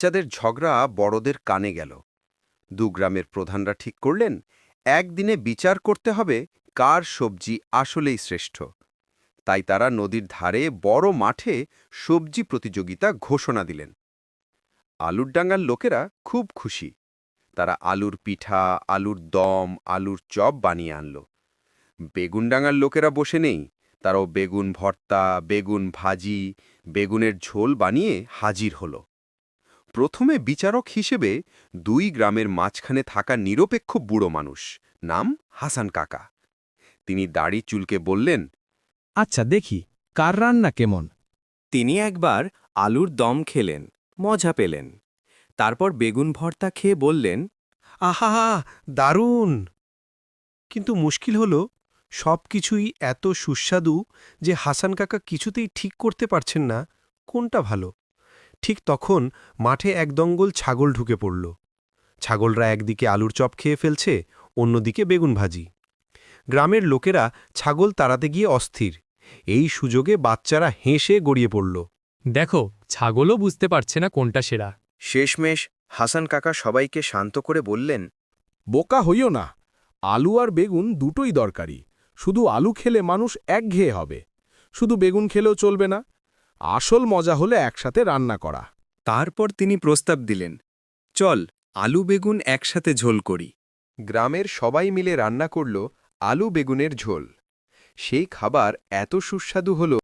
বাচ্চাদের ঝগড়া বড়দের কানে গেল। দু গ্রামের প্রধানরা ঠিক করলেন একদিনে বিচার করতে হবে কার সবজি আসলেই শ্রেষ্ঠ। তাই তারা নদীর ধারে বড় মাঠে সবজি প্রতিযোগিতা ঘোষণা দিলেন। আলুর ডাঙ্গার লোকেরা খুব খুশি। তারা আলুর পিঠা, আলুর দম, আলুর চপ বানিয়ে আনল। বেগুনডাঙ্গার লোকেরা বসে নেই, তারাও বেগুন ভর্তা, বেগুন ভাজি, বেগুনের ঝোল বানিয়ে হাজির হলো। প্রথমে বিচারক হিসেবে দুই গ্রামের মাঝখানে থাকা নিরপেক্ষ বুড়ো মানুষ, নাম হাসান কাকা। তিনি দাড়ি চুলকে বললেন, আচ্ছা দেখি কার রান্না কেমন। তিনি একবার আলুর দম খেলেন, মজা পেলেন। তারপর বেগুন ভর্তা খেয়ে বললেন, আহা, দারুণ! কিন্তু মুশকিল হলো সব কিছুই এত সুস্বাদু যে হাসান কাকা কিছুতেই ঠিক করতে পারছেন না কোনটা ভালো। ঠিক তখন মাঠে এক দঙ্গল ছাগল ঢুকে পড়ল। ছাগলরা একদিকে আলুর চপ খেয়ে ফেলছে, অন্যদিকে বেগুন ভাজি। গ্রামের লোকেরা ছাগল তাড়াতে গিয়ে অস্থির। এই সুযোগে বাচ্চারা হেসে গড়িয়ে পড়ল। দেখো, ছাগলও বুঝতে পারছে না কোনটা সেরা। শেষমেশ হাসান কাকা সবাইকে শান্ত করে বললেন, বোকা হইও না, আলু আর বেগুন দুটোই দরকারি। শুধু আলু খেলে মানুষ একঘেয়ে হবে, শুধু বেগুন খেলেও চলবে না। আসল মজা হলে একসাথে রান্না করা। তারপর তিনি প্রস্তাব দিলেন, চল আলু বেগুন একসাথে ঝোল করি। গ্রামের সবাই মিলে রান্না করল আলু বেগুনের ঝোল। সেই খাবার এত সুস্বাদু হল